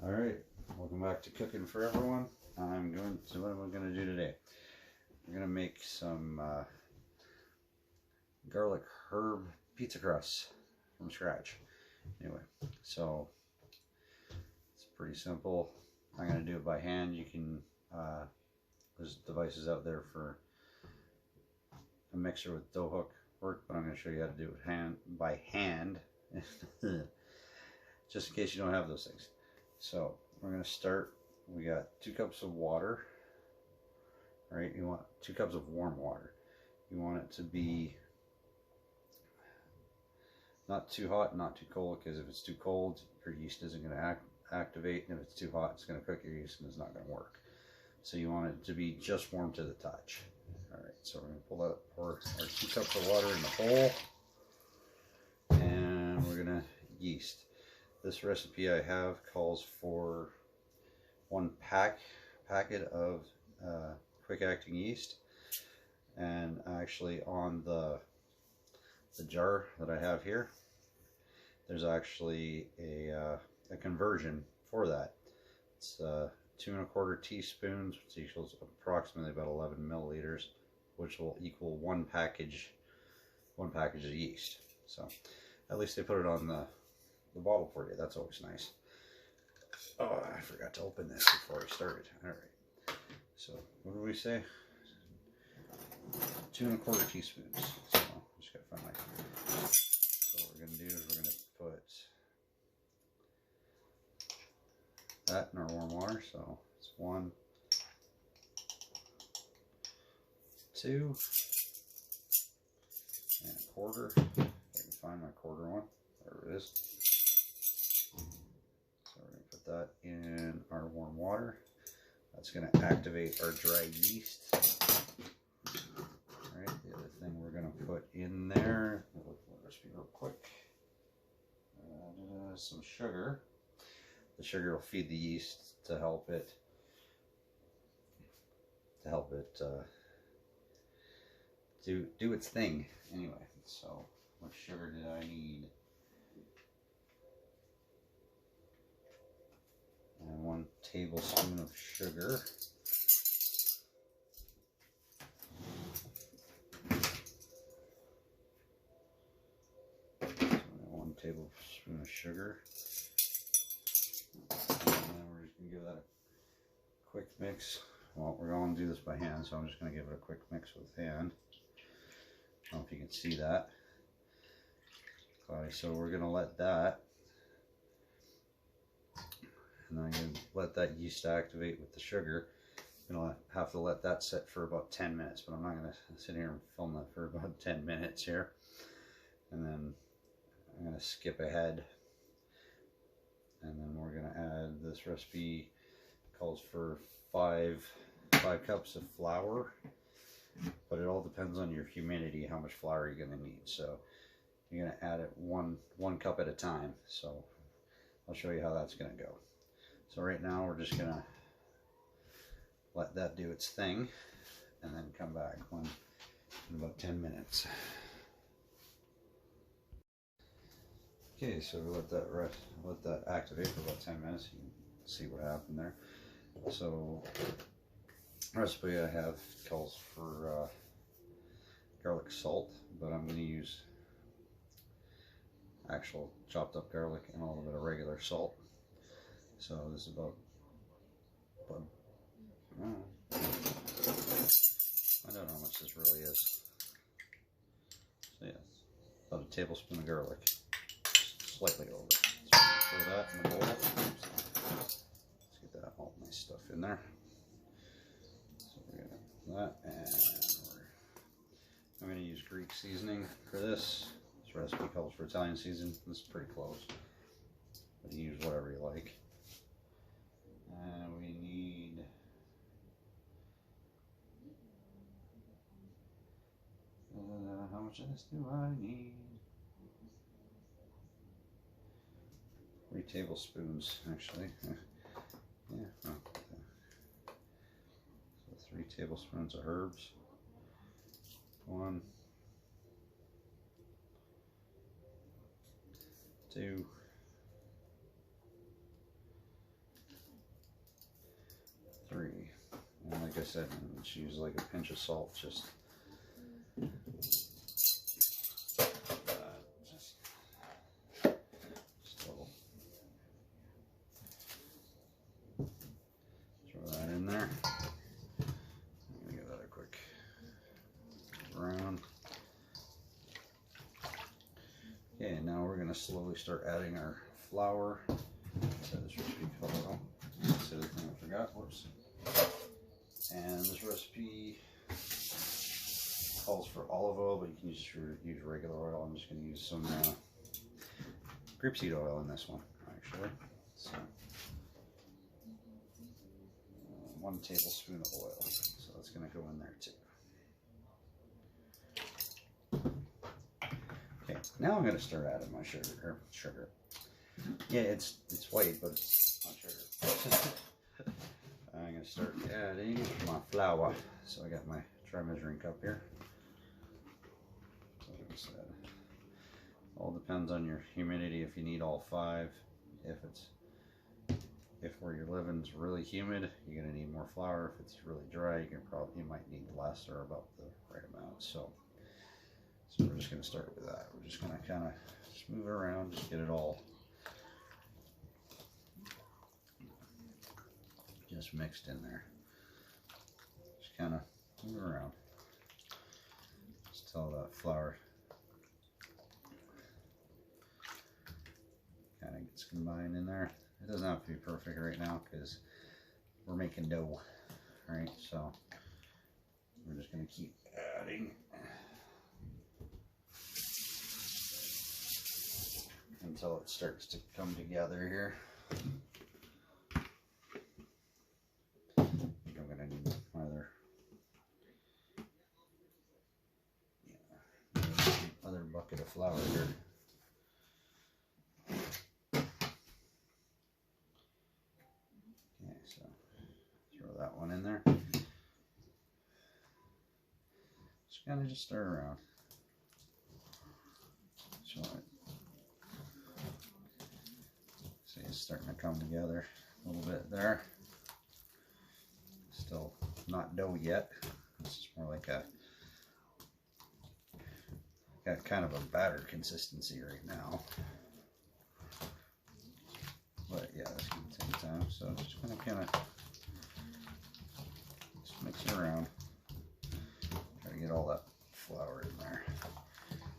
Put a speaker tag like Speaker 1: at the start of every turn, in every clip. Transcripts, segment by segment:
Speaker 1: All right, welcome back to Cooking for Everyone. What am I going to do today? We're going to make some garlic herb pizza crusts from scratch. Anyway, so it's pretty simple. I'm going to do it by hand. You can, there's devices out there for a mixer with dough hook work, but I'm going to show you how to do it by hand, just in case you don't have those things. So we're going to start. We got 2 cups of water. Right, you want 2 cups of warm water. You want it to be not too hot, not too cold, because if it's too cold, your yeast isn't going to activate, and if it's too hot, it's going to cook your yeast and it's not going to work. So you want it to be just warm to the touch. All right, so we're going to pour our 2 cups of water in the bowl, and we're going to yeast. This recipe I have calls for 1 packet of quick acting yeast, and actually on the jar that I have here, there's actually a conversion for that. It's 2 1/4 teaspoons, which equals approximately about 11 milliliters, which will equal 1 package of yeast. So at least they put it on the bottle for you. That's always nice. Oh, I forgot to open this before I started. All right. So what did we say? 2 1/4 teaspoons. So just gotta find my. So what we're gonna do is we're gonna put that in our warm water. So it's 1, 2, and 1/4. If I can find my 1/4 one. There it is. So we're gonna put that in our warm water. That's going to activate our dry yeast. All right, the other thing we're going to put in there, I'll look at the recipe real quick, some sugar. The sugar will feed the yeast to help it do its thing. Anyway, so what sugar did I need? And 1 tablespoon of sugar. 1 tablespoon of sugar. And then we're just going to give that a quick mix. Well, we're going to do this by hand, so I'm just going to give it a quick mix with hand. I don't know if you can see that. Okay, so we're going to let that. And then I'm going to let that yeast activate with the sugar. I'm going to have to let that sit for about 10 minutes, but I'm not going to sit here and film that for about 10 minutes here. And then I'm going to skip ahead. And then we're going to add, this recipe calls for 5 cups of flour, but it all depends on your humidity, how much flour you're going to need. So you're going to add it one cup at a time. So I'll show you how that's going to go. So right now we're just gonna let that do its thing, and then come back in about 10 minutes. Okay, so we let that activate for about 10 minutes. You can see what happened there. So the recipe I have calls for garlic salt, but I'm going to use actual chopped up garlic and a little bit of regular salt. So this is about I don't know how much this really is. So yeah, about a tablespoon of garlic, just slightly over. So throw that in the bowl. Let's get that all my stuff in there. So we're gonna do that, and I'm gonna use Greek seasoning for this. This recipe calls for Italian seasoning. This is pretty close, but you use whatever you like. And we need how much of this do I need? 3 tablespoons, actually. Yeah. So 3 tablespoons of herbs. 1, 2, I said, just use like a pinch of salt, just a little. Throw that in there. I'm gonna give that a quick round. Okay, now we're gonna slowly start adding our flour. So this recipe called, oh, that's the other thing I forgot. Whoops. And this recipe calls for olive oil, but you can use regular oil. I'm just going to use some grapeseed oil in this one, actually. So 1 tablespoon of oil. So that's going to go in there too. Okay, now I'm going to start adding my sugar. Yeah, it's white, but it's not sugar. I'm going to start adding my flour. So I got my try measuring cup here. So like I said, all depends on your humidity. If you need all 5, if where you're living is really humid, you're going to need more flour. If it's really dry, you might need less or about the right amount. So we're just going to start with that. We're just going to kind of just move it around, just get it all just mixed in there. Just kind of move around just till that flour kind of gets combined in there. It doesn't have to be perfect right now because we're making dough, right? So we're just going to keep adding until it starts to come together here. Bucket of flour here. Okay, so throw that one in there. Just kind of just stir around. So see, it's starting to come together a little bit there. Still not dough yet. This is more like got kind of a batter consistency right now, but yeah, that's going to take time. So just going to kind of just mix it around, try to get all that flour in there.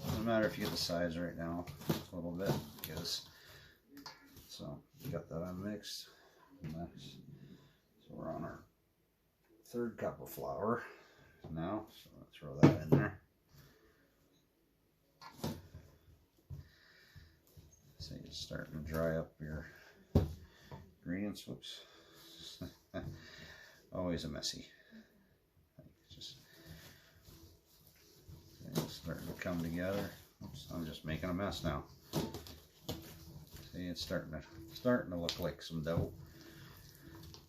Speaker 1: Doesn't matter if you get the sides right now, just a little bit, because so you got that unmixed. So we're on our 3rd cup of flour now, so let's throw that in there. So you're starting to dry up your ingredients. Whoops. Always a messy. Just it's starting to come together. Oops, I'm just making a mess now. See, it's starting to look like some dough.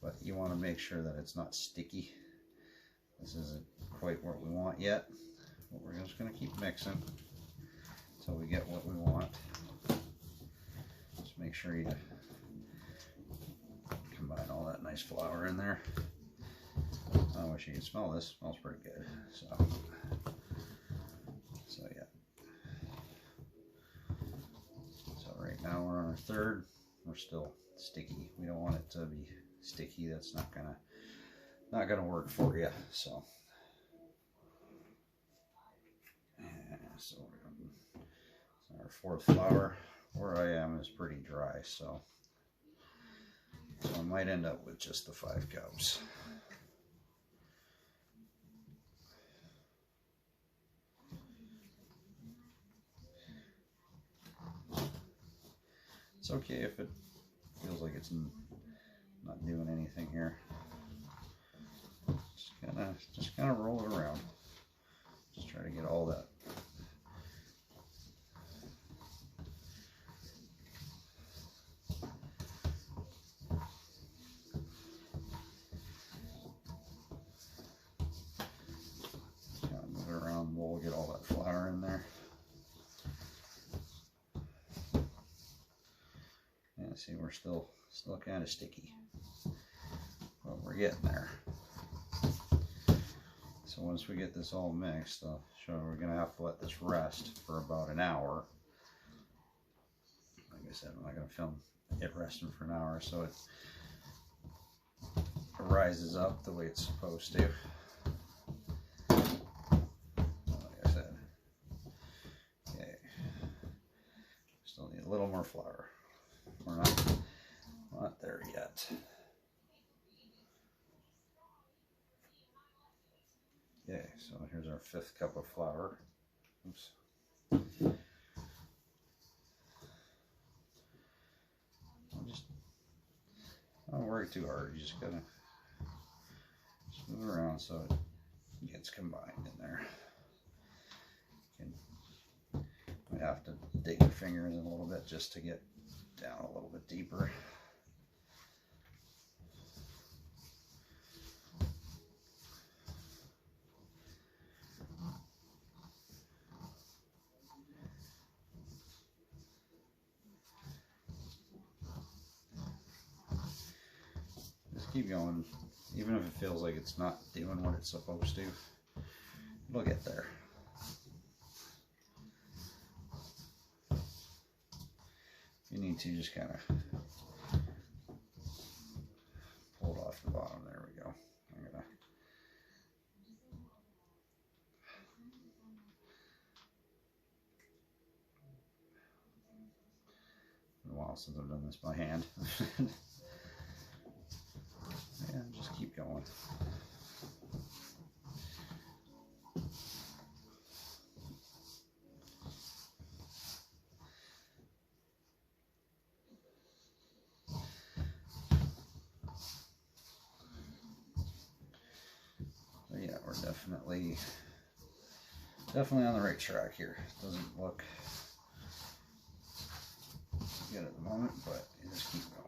Speaker 1: But you want to make sure that it's not sticky. This isn't quite what we want yet. But we're just going to keep mixing until we get what we want. Make sure you combine all that nice flour in there. I wish you could smell this. It smells pretty good. So yeah. So right now we're on our 3rd. We're still sticky. We don't want it to be sticky. That's not gonna work for you. So yeah, so our 4th flour. Where I am is pretty dry, so I might end up with just the 5 cups. It's okay if it feels like it's not doing anything here. Just kind of roll it around. Just try to get all that. We'll get all that flour in there. And see, we're still kind of sticky, but we're getting there. So once we get this all mixed, I'll show you we're going to have to let this rest for about an hour. Like I said, I'm not going to film it resting for an hour, so it rises up the way it's supposed to. Like I said, okay, still need a little more flour. We're not there yet. Okay, so here's our 5th cup of flour. Oops. Don't worry too hard. You just gotta move around so it gets combined in there. You might have to dig your fingers in a little bit just to get down a little bit deeper. Keep going, even if it feels like it's not doing what it's supposed to, it'll get there. You need to just kind of pull it off the bottom. There we go. I'm gonna been a while since I've done this by hand. And just keep going. So yeah, we're definitely on the right track here. It doesn't look good at the moment, but you just keep going.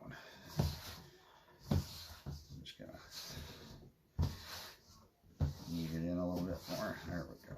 Speaker 1: Knead it in a little bit more. There we go.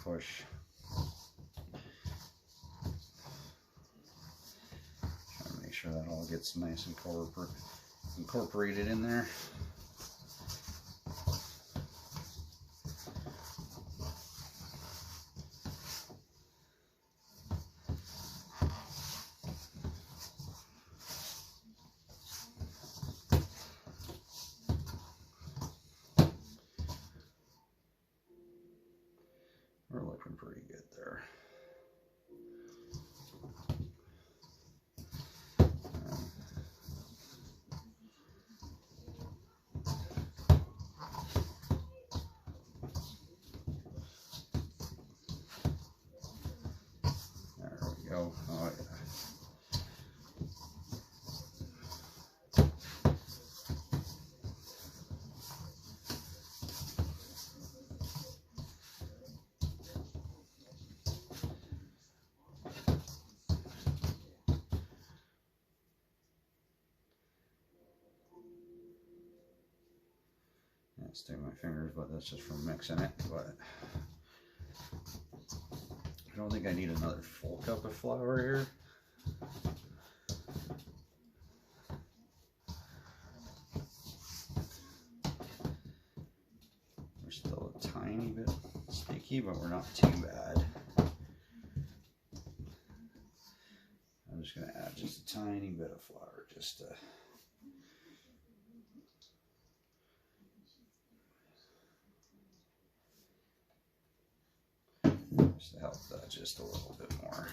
Speaker 1: Push. Trying to make sure that all gets nice and incorporated in there. We're looking pretty good there. There we go. Oh yeah. Sting my fingers, but that's just from mixing it. But I don't think I need another full cup of flour here. We're still a tiny bit sticky, but we're not too bad. I'm just going to add just a tiny bit of flour just to help that just a little bit more.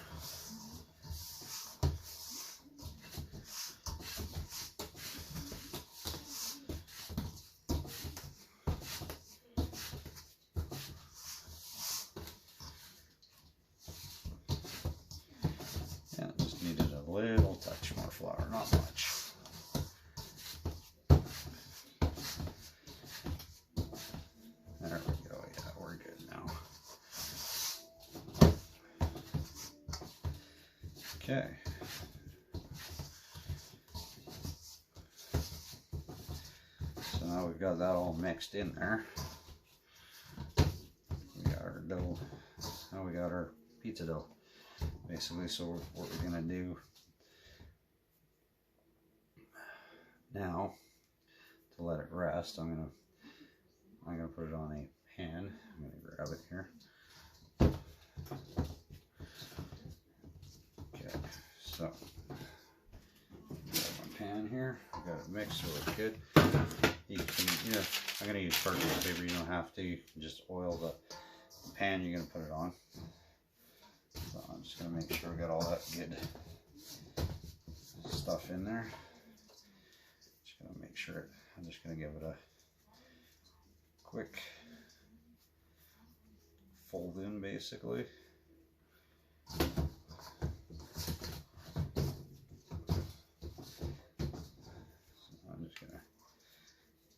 Speaker 1: flour, not much. There we go, yeah, we're good now. Okay. So now we've got that all mixed in there. We got our dough. Now we got our pizza dough. Basically, so what we're gonna do now to let it rest, I'm gonna put it on a pan. I'm gonna grab it here. Okay, so got my pan here. I got it mixed so it's good. You can, I'm gonna use parchment paper. You don't have to. You can just oil the pan you're gonna put it on. So I'm just gonna make sure we got all that good stuff in there. Just gonna make sure. I'm just gonna give it a quick fold in, basically. So I'm just gonna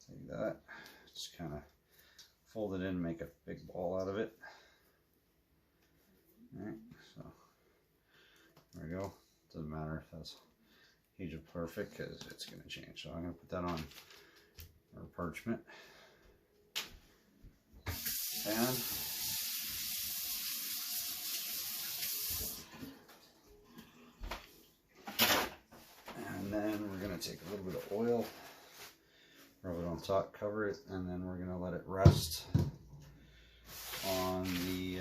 Speaker 1: take that, just kind of fold it in, make a big ball out of it. All right, so there we go. Doesn't matter if that's huge or perfect because it's going to change. So I'm going to put that on our parchment pan. And then we're going to take a little bit of oil, rub it on top, cover it, and then we're going to let it rest on the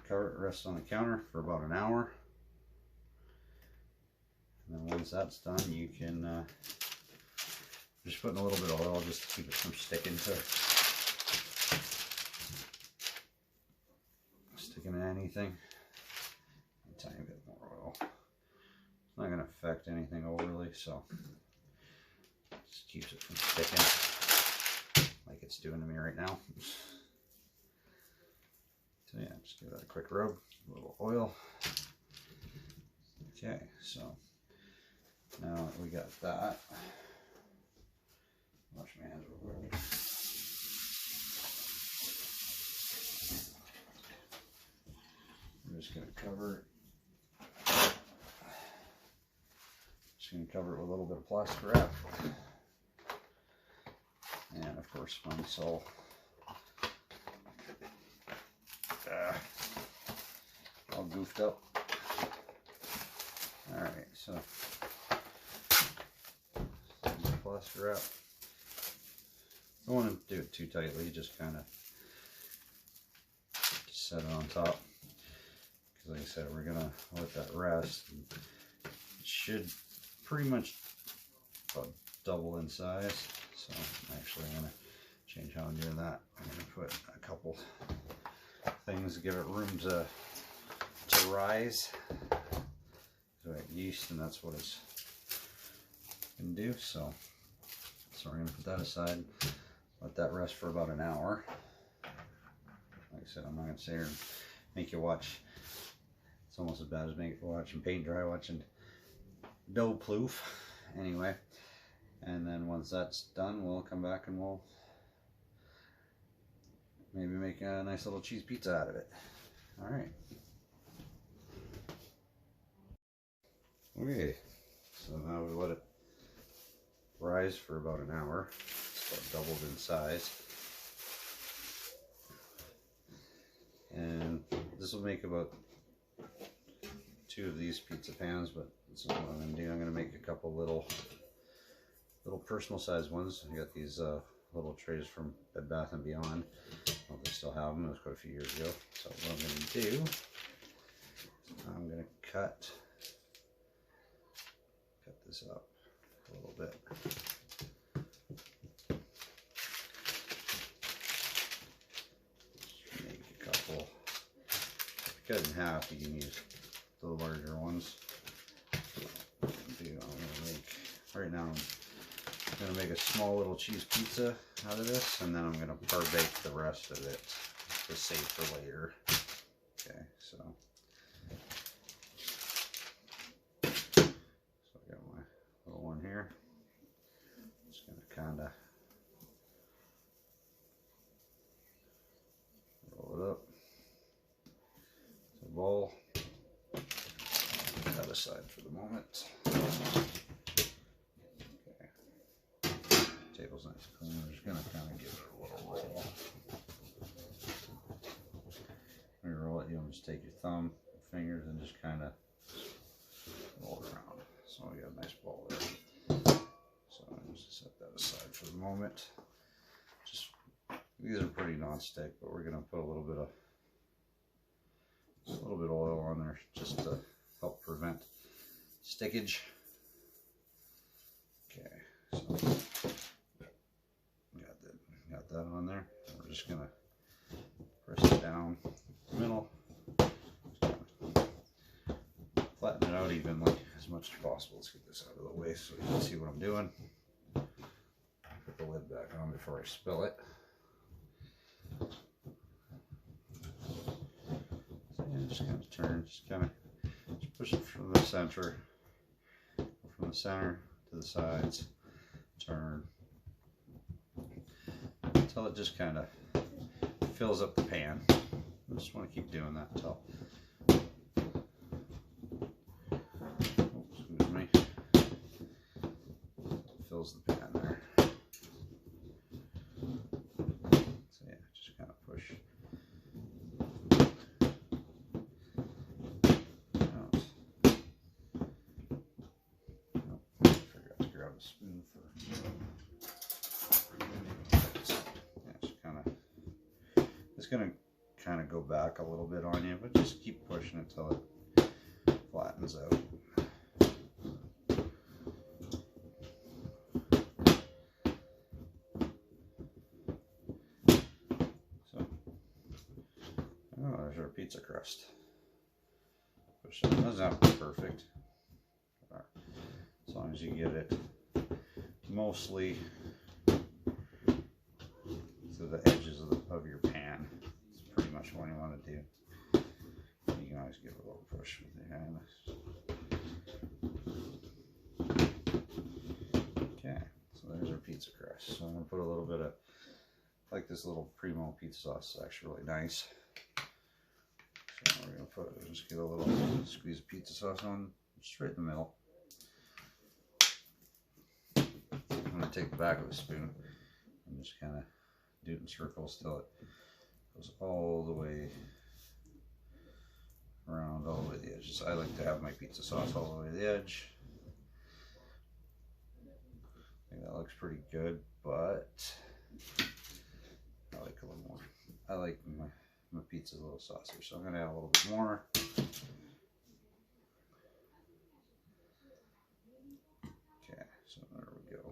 Speaker 1: cover it, rest on the counter for about an hour. And then once that's done, you can just put in a little bit of oil just to keep it from sticking to anything. A tiny bit more oil. It's not going to affect anything overly, so just keeps it from sticking like it's doing to me right now. So yeah, just give that a quick rub, a little oil. Okay, so now that we got that, wash my hands real quick. I'm just going to cover it. Just going to cover it with a little bit of plastic wrap. And of course, once all goofed up. Alright, so plastic wrap. Don't want to do it too tightly, just kind of set it on top. Because like I said, we're going to let that rest. It should pretty much about double in size. So I'm actually going to change how I'm doing that. I'm going to put a couple things to give it room to rise. So I have yeast, and that's what it's going to do. So we're going to put that aside, let that rest for about an hour. Like I said, I'm not going to sit here and make you watch. It's almost as bad as watching paint dry, watching dough ploof. Anyway, and then once that's done, we'll come back and we'll maybe make a nice little cheese pizza out of it. All right. Okay, so now we let it rise for about an hour. It's about doubled in size. And this will make about 2 of these pizza pans, but this is what I'm going to do. I'm going to make a couple little personal size ones. I got these little trays from Bed Bath & Beyond. Well, they still have them. It was quite a few years ago. So what I'm going to do, I'm going to cut this up a little bit. Make a couple. Cut it in half. You can use the larger ones. I'm gonna make right now. I'm gonna make a small little cheese pizza out of this, and then I'm gonna par bake the rest of it to save for later. Okay, so I got my little one here. Just gonna kind of roll it up to the bowl. Put that aside for the moment. Okay, table's nice and clean. We're just gonna kind of give it a little roll. When you roll it, you'll just take your thumb, fingers, and just kind of roll it around. So we got a nice ball there. So I'm just set that aside for the moment. Just these are pretty non-stick, but we're gonna put a little bit of oil on there just to help prevent stickage. Okay, so got that on there. We're just gonna press it down the middle, flatten it out evenly as much as possible. Let's get this out of the way so you can see what I'm doing. Put the lid back on before I spill it. So yeah, just kind of turn, just push it from the center to the sides, turn until it just kind of fills up the pan. I just want to keep doing that until, excuse me, fills the pan there. So yeah, just kind of push out. Oh, I forgot to grab a spoon for. Yeah, it's gonna kind of go back a little bit on you, but just keep pushing it till it flattens out. So, oh, there's our pizza crust. Push it. It doesn't have to be perfect, as long as you get it mostly to the edges of your pan. It's pretty much what you want to do. You can always give it a little push with your hand. Okay, so there's our pizza crust. So I'm going to put a little bit of, like this little Primo pizza sauce is actually really nice. So we're going to just get a little squeeze of pizza sauce on straight in the middle. I'm going to take the back of the spoon and just kind of do it in circles till it goes all the way around, all the way to the edges. I like to have my pizza sauce all the way to the edge. I think that looks pretty good, but I like a little more. I like my pizza a little saucier, so I'm going to add a little bit more. Okay, so there we go.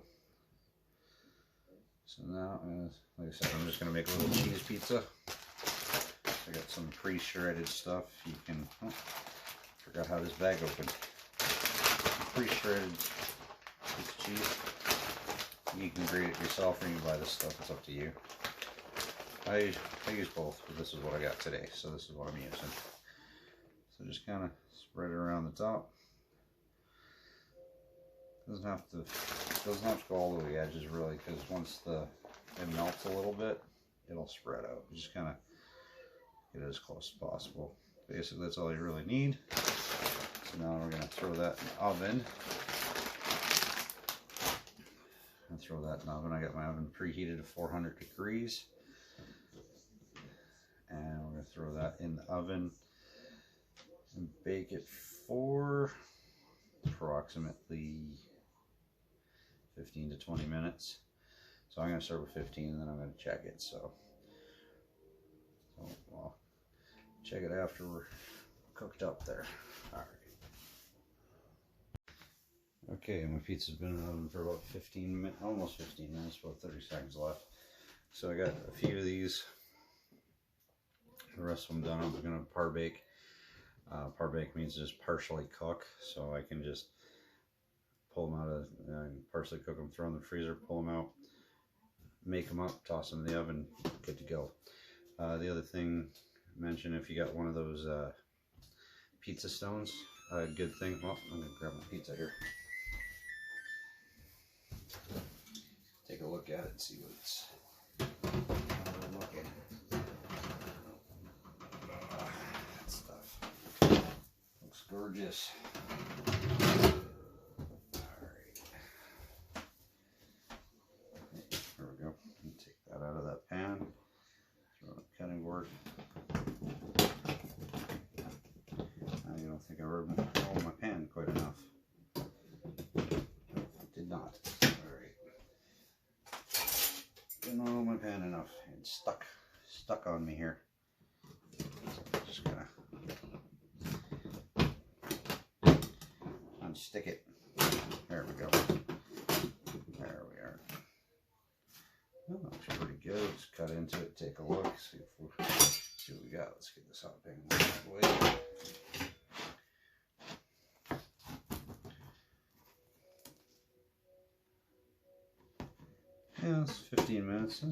Speaker 1: So now, like I said, I'm just going to make a little cheese pizza. I got some pre-shredded stuff. You can, oh, forgot how this bag opened. Pre-shredded piece of cheese. You can grate it yourself or you can buy this stuff. It's up to you. I use both, but this is what I got today, so this is what I'm using. So just kind of spread it around the top. Doesn't have to go all the way edges really, because once it melts a little bit, it'll spread out. You just kind of get it as close as possible. Basically, that's all you really need. So now we're going to throw that in the oven. I got my oven preheated to 400 degrees. And we're going to throw that in the oven and bake it for approximately 15 to 20 minutes. So I'm going to start with 15 and then I'm going to check it. So I'll check it after we're cooked up there. All right. Okay, my pizza's been in the oven for about 15 minutes, almost 15 minutes, about 30 seconds left. So I got a few of these. The rest of them done. I'm going to par bake. Par bake means just partially cook, so I can just pull them out of, partially cook them, throw them in the freezer, pull them out, make them up, toss them in the oven, good to go. The other thing mention if you got one of those pizza stones, a good thing. Well, I'm gonna grab my pizza here. Take a look at it and see what it's looking. That stuff looks gorgeous. Alright. There we go. Take that out of that pan. Throw the cutting board. I don't think I rubbed my pan quite enough. Did not. Alright. Didn't oil my pan enough. It's stuck on me here. So I'm just gonna unstick it. There we go. There we are. That looks pretty good. Let's cut into it, take a look, see what we got. Let's get this hot pan out of the way. Yeah, it's 15 minutes.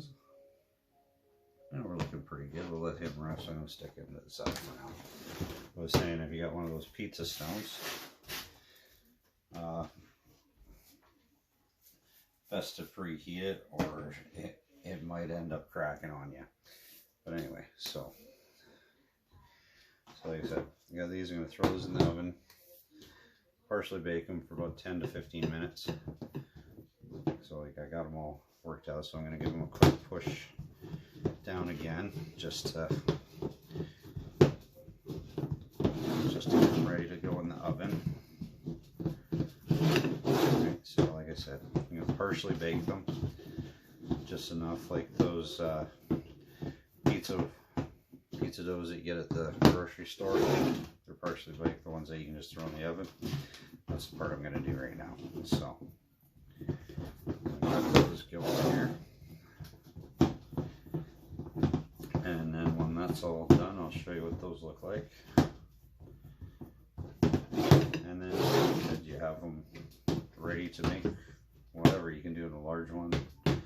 Speaker 1: Yeah, we're looking pretty good. We'll let him rest. I'm going to stick it into the side for now. I was saying, if you got one of those pizza stones, best to preheat it, or it might end up cracking on you. But anyway, so like I said, I got these. I'm going to throw those in the oven, partially bake them for about 10 to 15 minutes. So like I got them all worked out, so I'm going to give them a quick push down again, just to get them ready to go in the oven. Okay, so like I said, I'm going to partially bake them, just enough like those pizza doughs that you get at the grocery store. They're partially baked, the ones that you can just throw in the oven. That's the part I'm going to do right now. So those go in here, and then when that's all done, I'll show you what those look like. And then you have them ready to make whatever you can do in a large one. And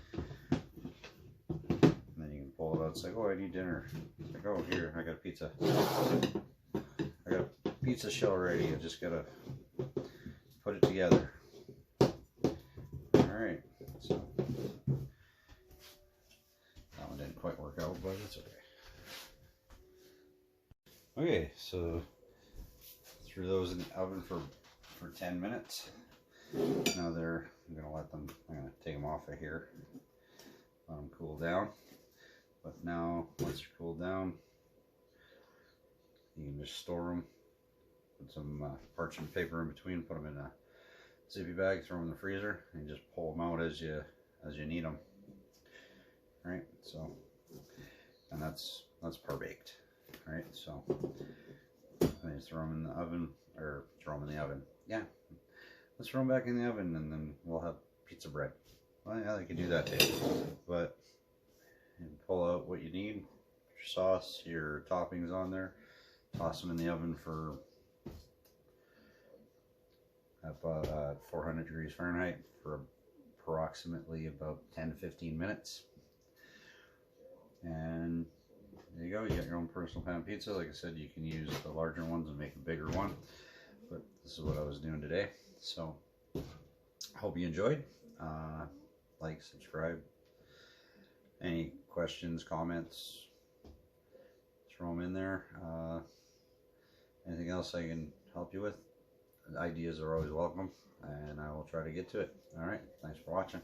Speaker 1: then you can pull it out. It's like, oh, I need dinner. It's like, oh, here, I got pizza. I got a pizza shell ready. I just gotta put it together. Alright, so that one didn't quite work out, but it's okay. Okay, so threw those in the oven for 10 minutes. Now I'm gonna take them off of here, let them cool down. But now, once they're cooled down, you can just store them, put some parchment paper in between, put them in a zippy bag, throw them in the freezer, and just pull them out as you need them. Right, so, and that's per baked. Right, so then you throw them in the oven, or throw them in the oven. Yeah, let's throw them back in the oven, and then we'll have pizza bread. Well, yeah, they can do that too, but you pull out what you need, your sauce, your toppings on there, toss them in the oven for about 400 degrees Fahrenheit for approximately about 10 to 15 minutes. And there you go, you got your own personal pan pizza. Like I said, you can use the larger ones and make a bigger one, but this is what I was doing today. So hope you enjoyed. Like, subscribe. Any questions, comments, throw them in there. Anything else I can help you with? Ideas are always welcome, and I will try to get to it. All right, thanks for watching.